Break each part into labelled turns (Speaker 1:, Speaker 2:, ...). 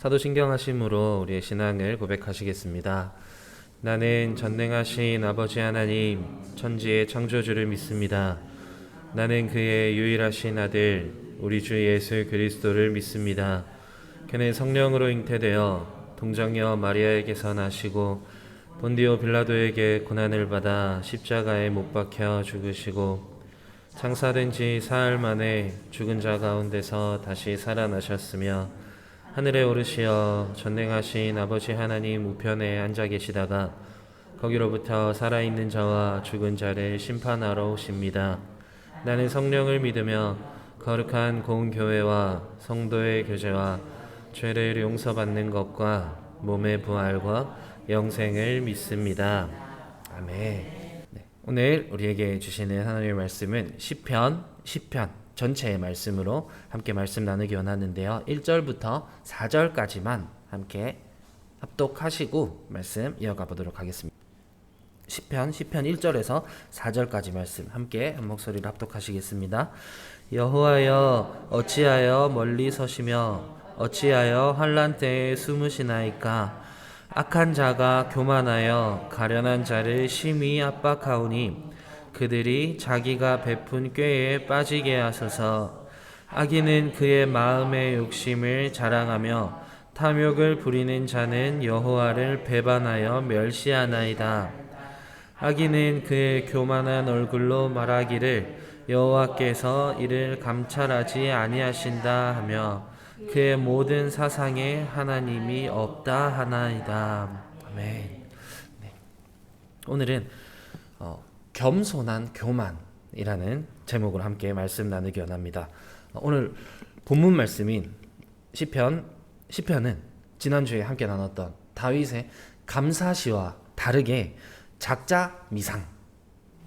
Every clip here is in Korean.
Speaker 1: 사도신경하심으로 우리의 신앙을 고백하시겠습니다. 나는 전능하신 아버지 하나님, 천지의 창조주를 믿습니다. 나는 그의 유일하신 아들, 우리 주 예수 그리스도를 믿습니다. 그는 성령으로 잉태되어 동정녀 마리아에게서 나시고 본디오 빌라도에게 고난을 받아 십자가에 못 박혀 죽으시고 장사된 지 사흘 만에 죽은 자 가운데서 다시 살아나셨으며 하늘에 오르시어 전능하신 아버지 하나님 우편에 앉아 계시다가 거기로부터 살아있는 자와 죽은 자를 심판하러 오십니다. 나는 성령을 믿으며 거룩한 공교회와 성도의 교제와 죄를 용서받는 것과 몸의 부활과 영생을 믿습니다. 아멘. 네, 오늘 우리에게 주시는 하나님의 말씀은 시편 전체의 말씀으로 함께 말씀 나누기 원하는데요. 1절부터 4절까지만 함께 합독하시고 말씀 이어가 보도록 하겠습니다. 시편 1절에서 4절까지 말씀 함께 한 목소리로 합독하시겠습니다. 여호와여 어찌하여 멀리 서시며 어찌하여 환난 때에 숨으시나이까. 악한 자가 교만하여 가련한 자를 심히 압박하오니 그들이 자기가 베푼 꾀에 빠지게 하소서. 악인은 그의 마음의 욕심을 자랑하며 탐욕을 부리는 자는 여호와를 배반하여 멸시하나이다. 악인은 그의 교만한 얼굴로 말하기를 여호와께서 이를 감찰하지 아니하신다 하며 그의 모든 사상에 하나님이 없다 하나이다. 아멘. 네. 오늘은 겸손한 교만이라는 제목으로 함께 말씀 나누기 원합니다. 오늘 본문 말씀인 시편은 지난주에 함께 나눴던 다윗의 감사시와 다르게 작자 미상,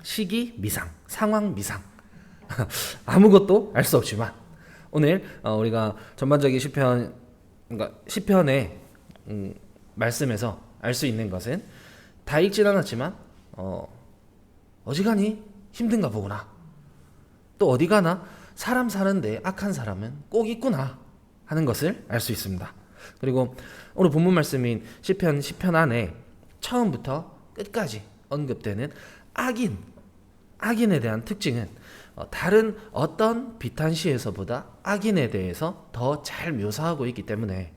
Speaker 1: 시기 미상, 상황 미상 아무것도 알 수 없지만 오늘 우리가 전반적인 시편의 말씀에서 알 수 있는 것은 다 읽진 않았지만 어지간히 힘든가 보구나. 또 어디 가나 사람 사는데 악한 사람은 꼭 있구나 하는 것을 알 수 있습니다. 그리고 오늘 본문 말씀인 시편 안에 처음부터 끝까지 언급되는 악인에 대한 특징은 다른 어떤 비탄시에서보다 악인에 대해서 더 잘 묘사하고 있기 때문에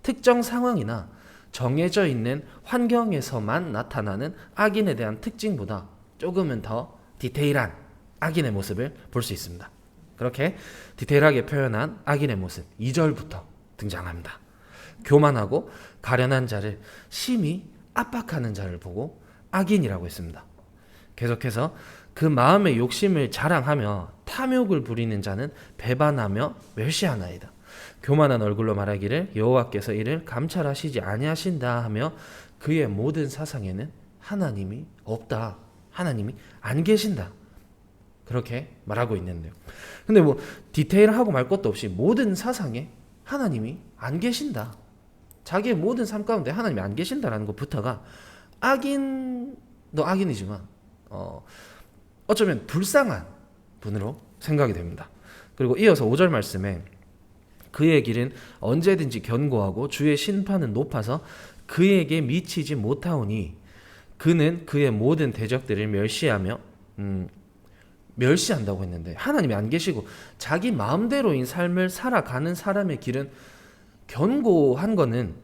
Speaker 1: 특정 상황이나 정해져 있는 환경에서만 나타나는 악인에 대한 특징보다 조금은 더 디테일한 악인의 모습을 볼 수 있습니다. 그렇게 디테일하게 표현한 악인의 모습 2절부터 등장합니다. 교만하고 가련한 자를 심히 압박하는 자를 보고 악인이라고 했습니다. 계속해서 그 마음의 욕심을 자랑하며 탐욕을 부리는 자는 배반하며 멸시하나이다. 교만한 얼굴로 말하기를 여호와께서 이를 감찰하시지 아니하신다 하며 그의 모든 사상에는 하나님이 없다. 하나님이 안 계신다. 그렇게 말하고 있는데요. 근데 디테일하고 말 것도 없이 모든 사상에 하나님이 안 계신다. 자기의 모든 삶 가운데 하나님이 안 계신다라는 것부터가 악인도 악인이지만 어쩌면 불쌍한 분으로 생각이 됩니다. 그리고 이어서 5절 말씀에 그의 길은 언제든지 견고하고 주의 심판은 높아서 그에게 미치지 못하오니 그는 그의 모든 대적들을 멸시한다고 했는데 하나님이 안 계시고 자기 마음대로인 삶을 살아가는 사람의 길은 견고한 거는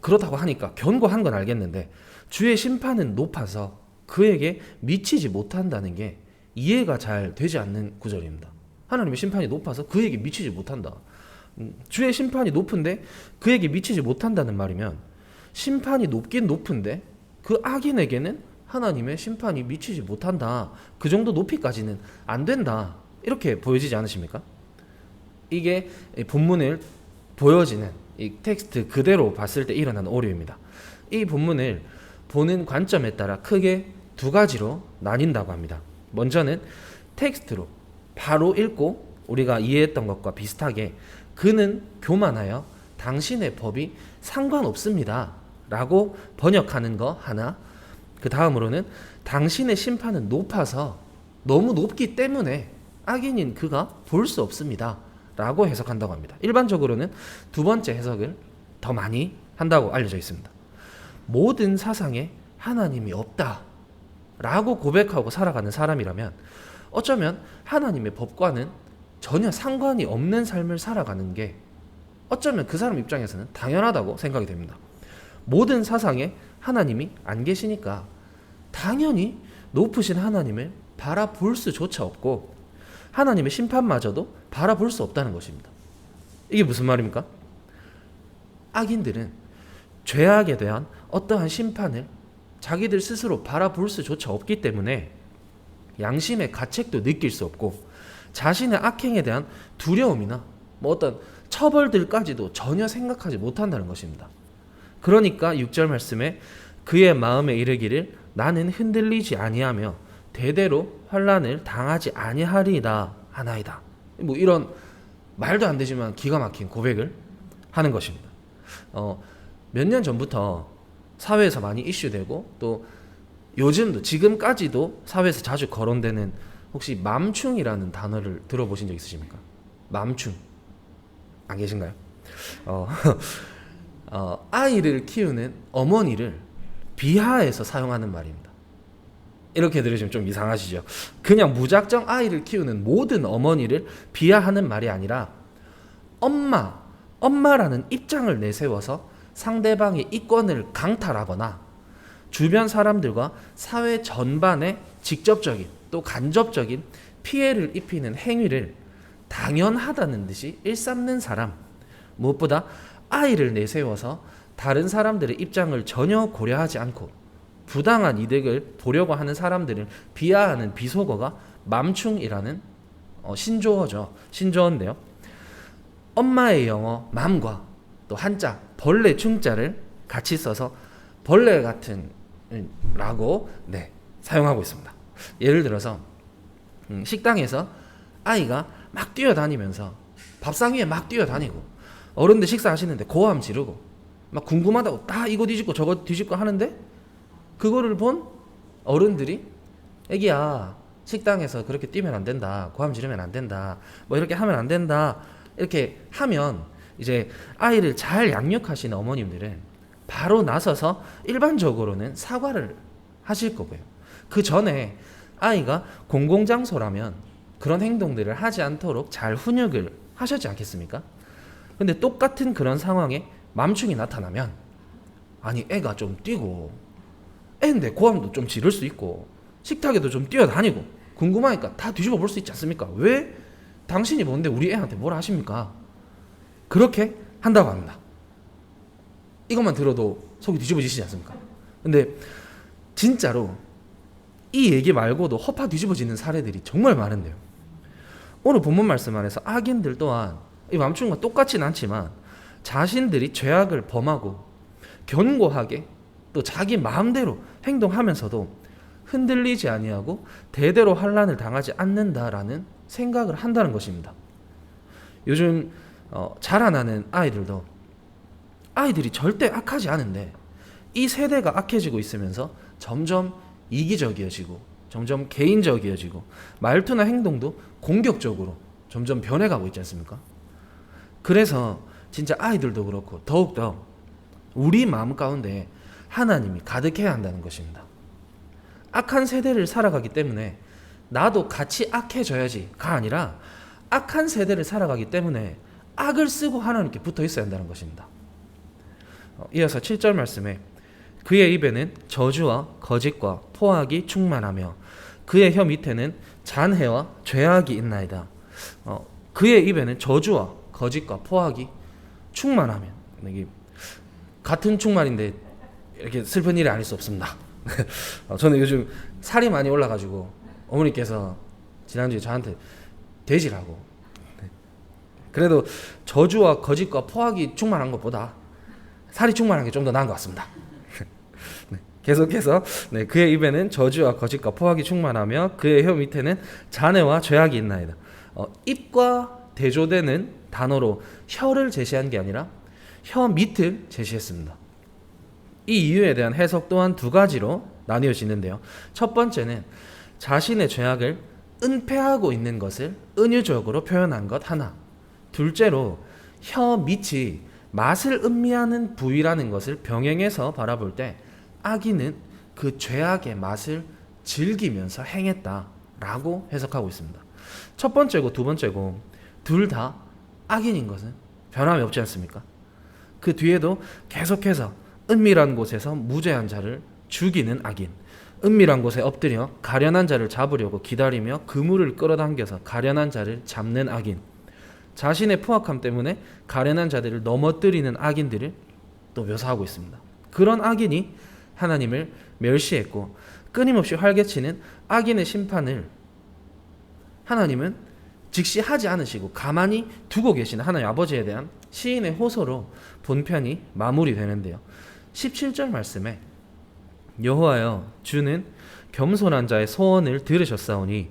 Speaker 1: 그렇다고 하니까 견고한 건 알겠는데 주의 심판은 높아서 그에게 미치지 못한다는 게 이해가 잘 되지 않는 구절입니다. 하나님의 심판이 높아서 그에게 미치지 못한다. 주의 심판이 높은데 그에게 미치지 못한다는 말이면 심판이 높긴 높은데 그 악인에게는 하나님의 심판이 미치지 못한다. 그 정도 높이까지는 안 된다. 이렇게 보여지지 않으십니까? 이게 본문을 보여지는 이 텍스트 그대로 봤을 때 일어나는 오류입니다. 이 본문을 보는 관점에 따라 크게 두 가지로 나뉜다고 합니다. 먼저는 텍스트로 바로 읽고 우리가 이해했던 것과 비슷하게 그는 교만하여 당신의 법이 상관없습니다 라고 번역하는 거 하나, 그 다음으로는 당신의 심판은 높아서 너무 높기 때문에 악인인 그가 볼 수 없습니다 라고 해석한다고 합니다. 일반적으로는 두 번째 해석을 더 많이 한다고 알려져 있습니다. 모든 사상에 하나님이 없다 라고 고백하고 살아가는 사람이라면 어쩌면 하나님의 법과는 전혀 상관이 없는 삶을 살아가는 게 어쩌면 그 사람 입장에서는 당연하다고 생각이 됩니다. 모든 사상에 하나님이 안 계시니까 당연히 높으신 하나님을 바라볼 수조차 없고 하나님의 심판마저도 바라볼 수 없다는 것입니다. 이게 무슨 말입니까? 악인들은 죄악에 대한 어떠한 심판을 자기들 스스로 바라볼 수조차 없기 때문에 양심의 가책도 느낄 수 없고 자신의 악행에 대한 두려움이나 어떤 처벌들까지도 전혀 생각하지 못한다는 것입니다. 그러니까 6절 말씀에 그의 마음에 이르기를 나는 흔들리지 아니하며 대대로 환난을 당하지 아니하리이다 하나이다. 이런 말도 안 되지만 기가 막힌 고백을 하는 것입니다. 몇 년 전부터 사회에서 많이 이슈되고 또 요즘도 지금까지도 사회에서 자주 거론되는 혹시 맘충이라는 단어를 들어보신 적 있으십니까? 맘충 안 계신가요? 아이를 키우는 어머니를 비하해서 사용하는 말입니다. 이렇게 들으시면 좀 이상하시죠? 그냥 무작정 아이를 키우는 모든 어머니를 비하하는 말이 아니라 엄마라는 입장을 내세워서 상대방의 이권을 강탈하거나 주변 사람들과 사회 전반에 직접적인 또 간접적인 피해를 입히는 행위를 당연하다는 듯이 일삼는 사람, 무엇보다 아이를 내세워서 다른 사람들의 입장을 전혀 고려하지 않고 부당한 이득을 보려고 하는 사람들을 비하하는 비속어가 맘충이라는 신조어죠. 신조어인데요. 엄마의 영어 맘과 또 한자 벌레 충자를 같이 써서 벌레 같은 라고 사용하고 있습니다. 예를 들어서 식당에서 아이가 막 뛰어다니면서 밥상 위에 막 뛰어다니고 어른들 식사하시는데 고함 지르고 막 궁금하다고 다 이거 뒤집고 저거 뒤집고 하는데 그거를 본 어른들이 애기야 식당에서 그렇게 뛰면 안 된다, 고함 지르면 안 된다, 이렇게 하면 안 된다, 이렇게 하면 이제 아이를 잘 양육하시는 어머님들은 바로 나서서 일반적으로는 사과를 하실 거고요. 그 전에 아이가 공공장소라면 그런 행동들을 하지 않도록 잘 훈육을 하셨지 않겠습니까? 근데 똑같은 그런 상황에 맘충이 나타나면 아니 애가 좀 뛰고 애인데 고함도 좀 지를 수 있고 식탁에도 좀 뛰어다니고 궁금하니까 다 뒤집어 볼 수 있지 않습니까? 왜 당신이 뭔데 우리 애한테 뭐라 하십니까? 그렇게 한다고 합니다. 이것만 들어도 속이 뒤집어지시지 않습니까? 근데 진짜로 이 얘기 말고도 허파 뒤집어지는 사례들이 정말 많은데요. 오늘 본문 말씀 안에서 악인들 또한 이 맘충과 똑같진 않지만 자신들이 죄악을 범하고 견고하게 또 자기 마음대로 행동하면서도 흔들리지 아니하고 대대로 환난을 당하지 않는다라는 생각을 한다는 것입니다. 요즘 자라나는 아이들이 절대 악하지 않은데 이 세대가 악해지고 있으면서 점점 이기적이어지고 점점 개인적이어지고 말투나 행동도 공격적으로 점점 변해가고 있지 않습니까? 그래서 진짜 아이들도 그렇고 더욱더 우리 마음 가운데 하나님이 가득해야 한다는 것입니다. 악한 세대를 살아가기 때문에 나도 같이 악해져야지가 아니라 악한 세대를 살아가기 때문에 악을 쓰고 하나님께 붙어 있어야 한다는 것입니다. 이어서 7절 말씀에 그의 입에는 저주와 거짓과 포악이 충만하며 그의 혀 밑에는 잔해와 죄악이 있나이다. 그의 입에는 저주와 거짓과 포악이 충만하며, 이게 같은 충만인데 이렇게 슬픈 일이 아닐 수 없습니다. 저는 요즘 살이 많이 올라가지고 어머니께서 지난주에 저한테 돼지라고, 그래도 저주와 거짓과 포악이 충만한 것보다 살이 충만한 게 좀 더 나은 것 같습니다. 계속해서 그의 입에는 저주와 거짓과 포악이 충만하며 그의 혀 밑에는 잔해와 죄악이 있나이다. 입과 대조되는 단어로 혀를 제시한 게 아니라 혀 밑을 제시했습니다. 이 이유에 대한 해석 또한 두 가지로 나뉘어지는데요. 첫 번째는 자신의 죄악을 은폐하고 있는 것을 은유적으로 표현한 것 하나, 둘째로 혀 밑이 맛을 음미하는 부위라는 것을 병행해서 바라볼 때 악인은 그 죄악의 맛을 즐기면서 행했다라고 해석하고 있습니다. 첫 번째고 두 번째고 둘 다 악인인 것은 변함이 없지 않습니까? 그 뒤에도 계속해서 은밀한 곳에서 무죄한 자를 죽이는 악인, 은밀한 곳에 엎드려 가련한 자를 잡으려고 기다리며 그물을 끌어당겨서 가련한 자를 잡는 악인, 자신의 포악함 때문에 가련한 자들을 넘어뜨리는 악인들을 또 묘사하고 있습니다. 그런 악인이 하나님을 멸시했고 끊임없이 활개치는 악인의 심판을 하나님은 즉시 하지 않으시고 가만히 두고 계시는 하나님 아버지에 대한 시인의 호소로 본편이 마무리되는데요. 17절 말씀에 여호와여 주는 겸손한 자의 소원을 들으셨사오니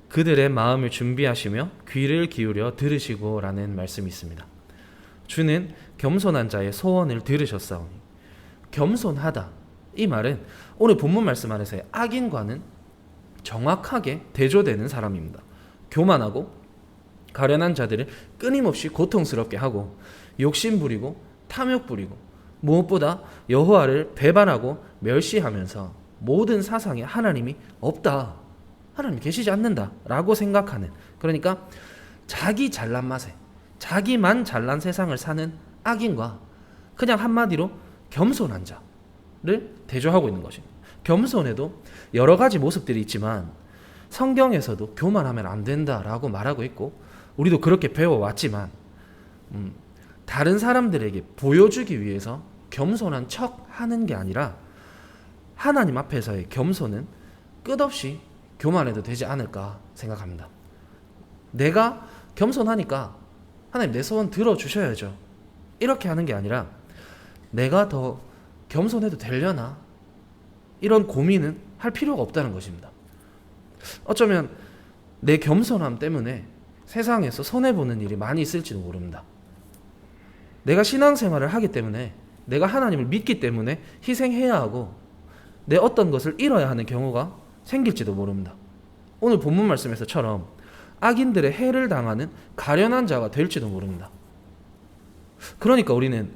Speaker 1: 그들의 마음을 준비하시며 귀를 기울여 들으시고 라는 말씀이 있습니다. 주는 겸손한 자의 소원을 들으셨사오니, 겸손하다, 이 말은 오늘 본문 말씀 안에서의 악인과는 정확하게 대조되는 사람입니다. 교만하고 가련한 자들을 끊임없이 고통스럽게 하고 욕심 부리고 탐욕 부리고 무엇보다 여호와를 배반하고 멸시하면서 모든 사상에 하나님이 없다, 하나님이 계시지 않는다 라고 생각하는, 그러니까 자기 잘난 맛에 자기만 잘난 세상을 사는 악인과 그냥 한마디로 겸손한 자를 대조하고 있는 것입니다. 겸손에도 여러 가지 모습들이 있지만 성경에서도 교만하면 안 된다라고 말하고 있고 우리도 그렇게 배워왔지만 다른 사람들에게 보여주기 위해서 겸손한 척 하는 게 아니라 하나님 앞에서의 겸손은 끝없이 교만해도 되지 않을까 생각합니다. 내가 겸손하니까 하나님 내 소원 들어주셔야죠, 이렇게 하는 게 아니라 내가 더 겸손해도 되려나, 이런 고민은 할 필요가 없다는 것입니다. 어쩌면 내 겸손함 때문에 세상에서 손해보는 일이 많이 있을지도 모릅니다. 내가 신앙생활을 하기 때문에, 내가 하나님을 믿기 때문에 희생해야 하고 내 어떤 것을 잃어야 하는 경우가 생길지도 모릅니다. 오늘 본문 말씀에서처럼 악인들의 해를 당하는 가련한 자가 될지도 모릅니다. 그러니까 우리는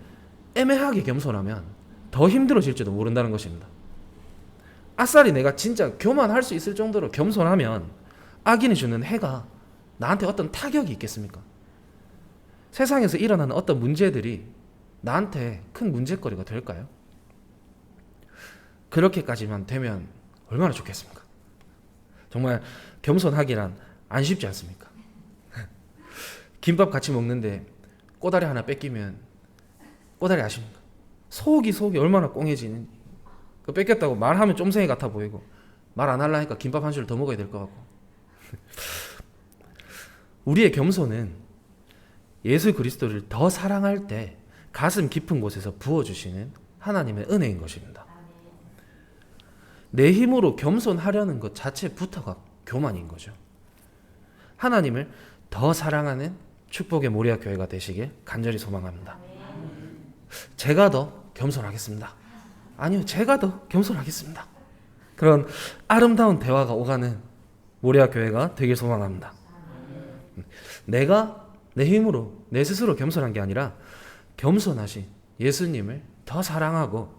Speaker 1: 애매하게 겸손하면 더 힘들어질지도 모른다는 것입니다. 아싸리 내가 진짜 교만할 수 있을 정도로 겸손하면 악인이 주는 해가 나한테 어떤 타격이 있겠습니까? 세상에서 일어나는 어떤 문제들이 나한테 큰 문제거리가 될까요? 그렇게까지만 되면 얼마나 좋겠습니까? 정말 겸손하기란 안 쉽지 않습니까? 김밥 같이 먹는데 꼬다리 하나 뺏기면, 꼬다리 아십니까? 속이 얼마나 꽁해지는지. 그 뺏겼다고 말하면 쫌생이 같아 보이고 말 안 하려니까 김밥 한 줄 더 먹어야 될 것 같고. 우리의 겸손은 예수 그리스도를 더 사랑할 때 가슴 깊은 곳에서 부어주시는 하나님의 은혜인 것입니다. 내 힘으로 겸손하려는 것 자체부터가 교만인 거죠. 하나님을 더 사랑하는 축복의 모리아 교회가 되시길 간절히 소망합니다. 제가 더 겸손하겠습니다. 아니요, 제가 더 겸손하겠습니다. 그런 아름다운 대화가 오가는 모리아 교회가 되길 소망합니다. 내가 내 힘으로 내 스스로 겸손한 게 아니라 겸손하신 예수님을 더 사랑하고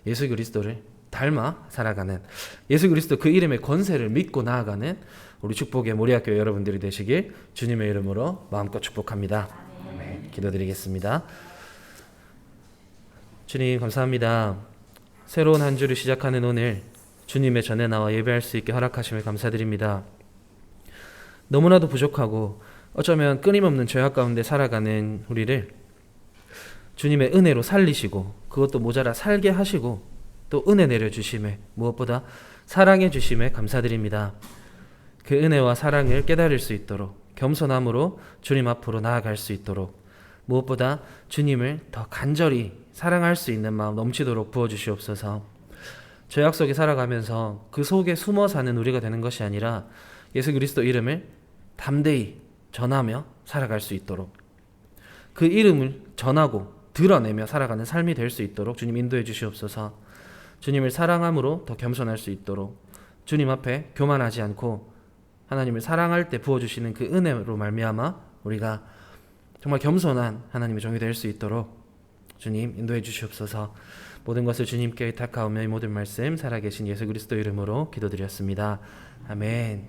Speaker 1: 예수 그리스도를 닮아 살아가는, 예수 그리스도 그 이름의 권세를 믿고 나아가는 우리 축복의 모리아 교회 여러분들이 되시길 주님의 이름으로 마음껏 축복합니다. 네, 기도드리겠습니다. 주님 감사합니다. 새로운 한 주를 시작하는 오늘 주님의 전에 나와 예배할 수 있게 허락하심을 감사드립니다. 너무나도 부족하고 어쩌면 끊임없는 죄악 가운데 살아가는 우리를 주님의 은혜로 살리시고 그것도 모자라 살게 하시고 또 은혜 내려주심에, 무엇보다 사랑해 주심에 감사드립니다. 그 은혜와 사랑을 깨달을 수 있도록 겸손함으로 주님 앞으로 나아갈 수 있도록, 무엇보다 주님을 더 간절히 사랑할 수 있는 마음 넘치도록 부어주시옵소서. 죄악 속에 살아가면서 그 속에 숨어 사는 우리가 되는 것이 아니라 예수 그리스도 이름을 담대히 전하며 살아갈 수 있도록, 그 이름을 전하고 드러내며 살아가는 삶이 될 수 있도록 주님 인도해 주시옵소서. 주님을 사랑함으로 더 겸손할 수 있도록, 주님 앞에 교만하지 않고 하나님을 사랑할 때 부어주시는 그 은혜로 말미암아 우리가 정말 겸손한 하나님의 종이 될 수 있도록 주님 인도해 주시옵소서. 모든 것을 주님께 의탁하오며 이 모든 말씀 살아계신 예수 그리스도 이름으로 기도드렸습니다. 아멘.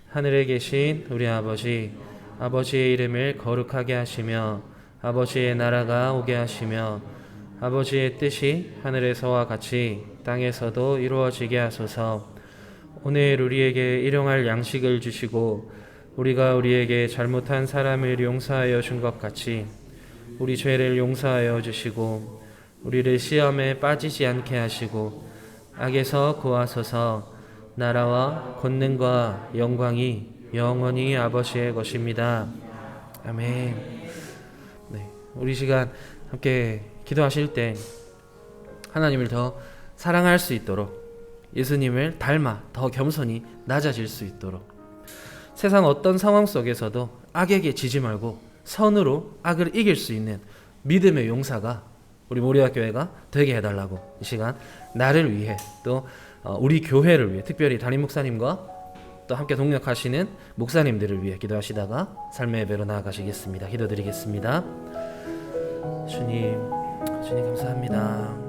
Speaker 1: 하늘에 계신 우리 아버지, 아버지의 이름을 거룩하게 하시며 아버지의 나라가 오게 하시며 아버지의 뜻이 하늘에서와 같이 땅에서도 이루어지게 하소서. 오늘 우리에게 일용할 양식을 주시고 우리가 우리에게 잘못한 사람을 용서하여 준 것 같이 우리 죄를 용서하여 주시고 우리를 시험에 빠지지 않게 하시고 악에서 구하소서. 나라와 권능과 영광이 영원히 아버지의 것입니다. 아멘. 네, 우리 시간 함께 기도하실 때 하나님을 더 사랑할 수 있도록 예수님을 닮아 더 겸손히 낮아질 수 있도록 세상 어떤 상황 속에서도 악에게 지지 말고 선으로 악을 이길 수 있는 믿음의 용사가 우리 모리아교회가 되게 해달라고 이 시간 나를 위해 또 우리 교회를 위해 특별히 담임 목사님과 또 함께 동역하시는 목사님들을 위해 기도하시다가 삶의 예배로 나아가시겠습니다. 기도드리겠습니다. 주님 감사합니다.